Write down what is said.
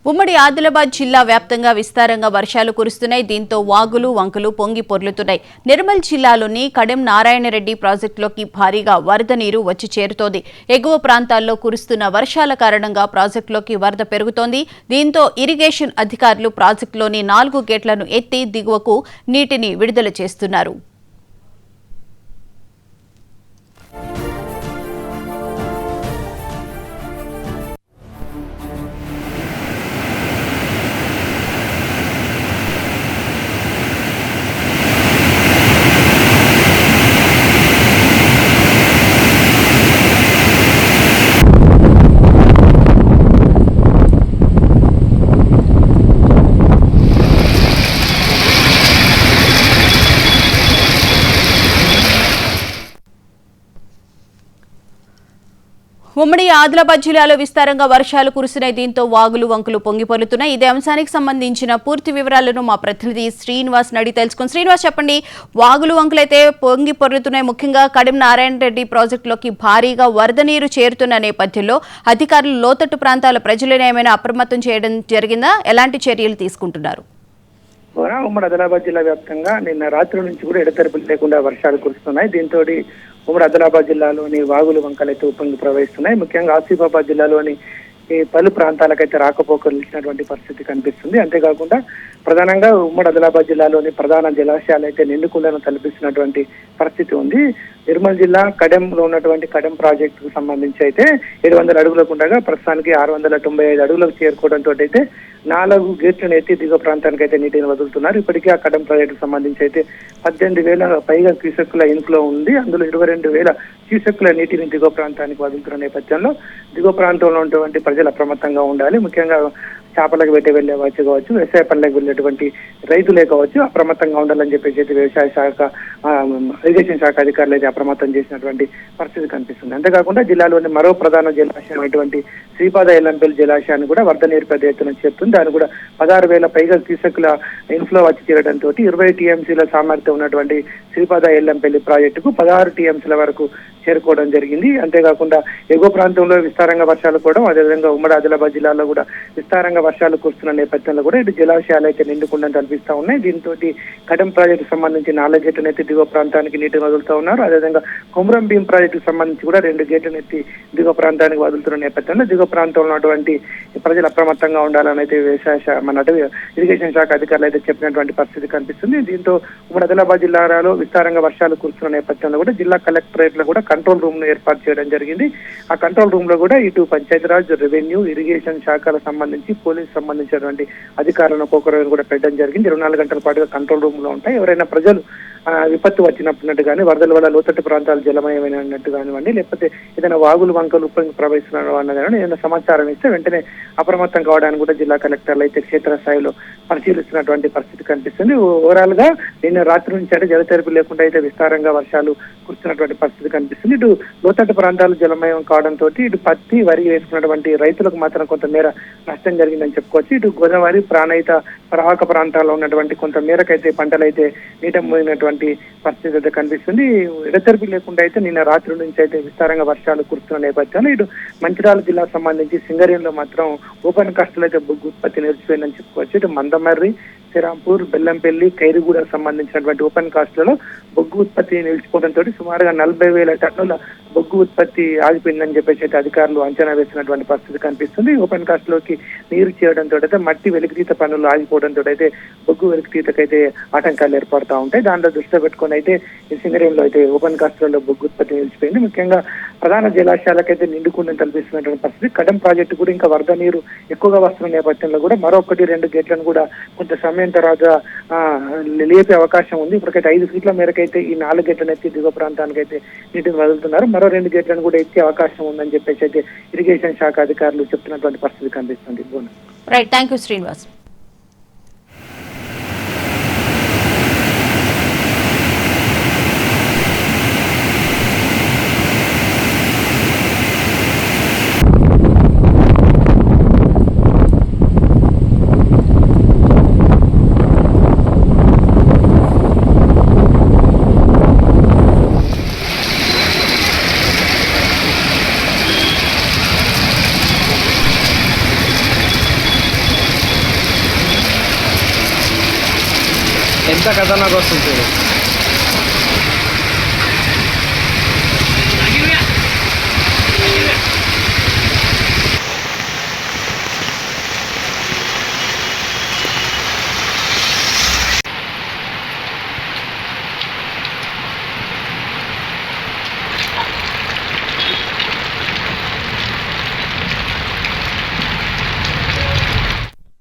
ఉమ్మడి ఆదిలాబాద్ జిల్లా వ్యాప్తంగా విస్తారంగా వర్షాలు కురుస్తున్నాయి. దీంతో వాగులు వంకలు పొంగి పొర్లుతున్నాయి. నిర్మల్ జిల్లాలోని కడెం నారాయణరెడ్డి ప్రాజెక్టులోకి భారీగా వరద నీరు వచ్చి చేరుతోంది. ఎగువ ప్రాంతాల్లో కురుస్తున్న వర్షాల కారణంగా ప్రాజెక్టులోకి వరద పెరుగుతోంది. దీంతో ఇరిగేషన్ అధికారులు ప్రాజెక్టులోని 4 గేట్లను ఎత్తి దిగువకు నీటిని విడుదల చేస్తున్నారు. ఉమ్మడి ఆదిలాబాద్ జిల్లాలో విస్తారంగా వర్షాలు కురుస్తున్నాయి. దీంతో వాగులు వంకలు పొంగిపొర్లుతున్నాయి. ఇదే అంశానికి సంబంధించిన పూర్తి వివరాలను మా ప్రతినిధి శ్రీనివాస్ అడిగి తెలుసుకుని. శ్రీనివాస్, చెప్పండి, వాగులు వంకలైతే పొంగి పొర్లుతున్నాయి. ముఖ్యంగా కడెం నారాయణ రెడ్డి ప్రాజెక్టులోకి భారీగా వరద నీరు చేరుతున్న నేపథ్యంలో అధికారులు లోతట్టు ప్రాంతాల ప్రజలను ఏమైనా అప్రమత్తం చేయడం జరిగిందా? ఎలాంటి చర్యలు తీసుకుంటున్నారు? ఉమ్మడి ఆదిలాబాద్ జిల్లా వ్యాప్తంగా నిన్న రాత్రి నుంచి కూడా ఎడతెరపి లేకుండా వర్షాలు కురుస్తున్నాయి. దీంతో ఉమ్మడి ఆదిలాబాద్ జిల్లాలోని వాగులు వంకలైతే ఉప్పొంగి ప్రవహిస్తున్నాయి. ముఖ్యంగా ఆసిఫాబాద్ జిల్లాలోని పలు ప్రాంతాలకైతే రాకపోకలు ఇచ్చినటువంటి పరిస్థితి కనిపిస్తుంది. అంతేకాకుండా ప్రధానంగా ఉమ్మడి ఆదిలాబాద్ జిల్లాలోని ప్రధాన జలాశయాలు అయితే నిండుకుండను తలపిస్తున్నటువంటి పరిస్థితి ఉంది. నిర్మల్ జిల్లా కడెంలో ఉన్నటువంటి కడెం ప్రాజెక్టుకు సంబంధించి అయితే 700 అడుగులకు ఉండగా ప్రస్తుతానికి 695 అడుగులకు చేరుకోవడంతో అయితే 4 గేట్లను ఎత్తి దిగువ ప్రాంతానికి అయితే నీటిని వదులుతున్నారు. ఇప్పటికే ఆ కడెం ప్రాజెక్టుకు సంబంధించి అయితే 18,000 పైగా క్యూసెక్కుల ఇన్ఫ్లో ఉంది. అందులో 22,000 క్యూసెక్కుల నీటిని దిగువ ప్రాంతానికి వదులుతున్న నేపథ్యంలో దిగువ ప్రాంతంలో ఉన్నటువంటి ప్రజలు అప్రమత్తంగా ఉండాలి. ముఖ్యంగా చేపలకు వెళ్లే వచ్చి కావచ్చు, వ్యవసాయ పనులకు వెళ్ళేటువంటి రైతులే కావచ్చు, అప్రమత్తంగా ఉండాలని చెప్పేసి వ్యవసాయ శాఖ, ఇరిగేషన్ శాఖ అధికారులు అయితే అప్రమత్తం చేసినటువంటి పరిస్థితి కనిపిస్తుంది. అంతేకాకుండా జిల్లాలోని మరో ప్రధాన జలాశయం అయినటువంటి శ్రీపాద ఎల్లంపల్లి జలాశయాన్ని కూడా వరద నీరు పెద్ద ఎత్తున చేరుతుంది. దాన్ని కూడా 16,000 పైగా క్యూసెక్కుల ఇన్ఫ్లో వచ్చి చేరడంతో 20 టీఎంసీల సామర్థ్యం ఉన్నటువంటి శ్రీపాద ఎల్లంపల్లి ప్రాజెక్టుకు 16 టీఎంసీల వరకు చేరుకోవడం జరిగింది. అంతేకాకుండా ఎగువ ప్రాంతంలో విస్తారంగా వర్షాలు కూడా, అదేవిధంగా ఉమ్మడి ఆదిలాబాద్ జిల్లాలో కూడా విస్తారంగా వర్షాలు కురుస్తున్న నేపథ్యంలో కూడా ఇటు జలాశయాలు అయితే నిండుకుండని కనిపిస్తా ఉన్నాయి. దీంతో కడెం ప్రాజెక్టు సంబంధించి 4 గేట్లను ఎత్తి దిగువ ప్రాంతానికి నీటిని వదులుతూ ఉన్నారు. అదేవిధంగా కొమరం భీం ప్రాజెక్టుకు సంబంధించి కూడా 2 గేట్లను ఎత్తి దిగువ ప్రాంతానికి వదులుతున్న నేపథ్యంలో దిగువ ప్రాంతంలో ఉన్నటువంటి ప్రజలు అప్రమత్తంగా ఉండాలని అయితే మన ఇరిగేషన్ శాఖ అధికారులు అయితే చెప్పినటువంటి పరిస్థితి కనిపిస్తుంది. దీంతో ఉమ్మడి ఆదిలాబాద్ జిల్లాలో విస్తారంగా వర్షాలు కురుస్తున్న నేపథ్యంలో కూడా జిల్లా కలెక్టరేట్ లో కూడా కంట్రోల్ రూమ్ ను ఏర్పాటు చేయడం జరిగింది. ఆ కంట్రోల్ రూమ్ లో కూడా ఇటు పంచాయతీరాజ్, రెవెన్యూ, ఇరిగేషన్ శాఖలకు సంబంధించి పోలీసు సంబంధించినటువంటి అధికారులను ఒక్కొక్కరు కూడా పెట్టడం జరిగింది. 24 గంటల పాటుగా కంట్రోల్ రూమ్ లో ఉంటాయి. ఎవరైనా ప్రజలు విపత్తు వచ్చినట్టు కానీ, వరదల వల్ల లోతట్టు ప్రాంతాలు జలమయమైనట్టు కానివ్వండి, లేకపోతే ఏదైనా వాగులు వంకలు ఉప్పొంగి ప్రవహిస్తున్నారు అన్నది ఏదైనా సమాచారం ఇస్తే వెంటనే అప్రమత్తం కావడానికి కూడా జిల్లా కలెక్టర్లు అయితే క్షేత్రస్థాయిలో పరిశీలిస్తున్నటువంటి పరిస్థితి కనిపిస్తుంది. ఓవరాల్ గా నిన్న రాత్రి నుంచి అంటే జలతెరపి లేకుండా అయితే విస్తారంగా వర్షాలు కురుస్తున్నటువంటి పరిస్థితి కనిపిస్తుంది. ఇటు లోతట్టు ప్రాంతాలు జలమయం కావడంతో ఇటు పత్తి, వరి వేసుకున్నటువంటి రైతులకు మాత్రం కొంతమేర నష్టం జరిగిందని చెప్పుకోవచ్చు. ఇటు గోదావరి ప్రాణహిత ప్రవాహక ప్రాంతాల్లో ఉన్నటువంటి కొంత మేరకైతే పంటలు అయితే నీట మునిగినటువంటి పరిస్థితి అయితే కనిపిస్తుంది. ఎడతెరిపి లేకుండా అయితే నిన్న రాత్రి నుంచి అయితే విస్తారంగా వర్షాలు కురుస్తున్న నేపథ్యంలో ఇటు మంచిర్యాల జిల్లాకు సంబంధించి సింగరేణిలో మాత్రం ఓపెన్ కాస్టులు అయితే బొగ్గు ఉత్పత్తి నిలిచిపోయిందని చెప్పుకోవచ్చు. ఇటు మందమర్రి, శ్రీరాంపూర్, బెల్లంపల్లి, ఖైరుగూడకు సంబంధించినటువంటి ఓపెన్ కాస్ట్లలో బొగ్గు ఉత్పత్తి నిలిచిపోవడంతో సుమారుగా 40,000 టన్నుల బొగ్గు ఉత్పత్తి ఆగిపోయిందని చెప్పేసి అయితే అధికారులు అంచనా వేసినటువంటి పరిస్థితి కనిపిస్తుంది. ఓపెన్ కాస్ట్ లోకి నీరు చేరడంతో అయితే మట్టి వెలికితీత పనులు ఆగిపోవడంతో అయితే బొగ్గు వెలికితీతకైతే ఆటంకాలు ఏర్పడుతూ ఉంటాయి. దాంట్లో దృష్టిలో పెట్టుకుని అయితే ఈ సింగరేణిలో అయితే ఓపెన్ కాస్ట్లలో బొగ్గు ఉత్పత్తి నిలిచిపోయింది. ముఖ్యంగా ప్రధాన జలాశయాలకైతే నిండుకుందని కల్పిస్తున్నటువంటి పరిస్థితి. కడెం ప్రాజెక్టు కూడా ఇంకా వరద నీరు ఎక్కువగా వస్తున్న నేపథ్యంలో కూడా మరో 1-2 గేట్లను కూడా కొంత సమయం తర్వాత లేపే అవకాశం ఉంది. ఇప్పటికైతే 5 ఫీట్ల మేరకైతే ఈ 4 గేట్లను ఎత్తి దిగువ ప్రాంతానికి అయితే నీటిని వదులుతున్నారు. మరో 2 గేట్లను కూడా ఎత్తే అవకాశం ఉందని చెప్పేసి అయితే ఇరిగేషన్ శాఖ అధికారులు చెప్తున్నటువంటి పరిస్థితి కనిపిస్తుంది. Right, thank you Srinivas. ఎంత ఖతర్నాక్ వస్తుంది చూడు.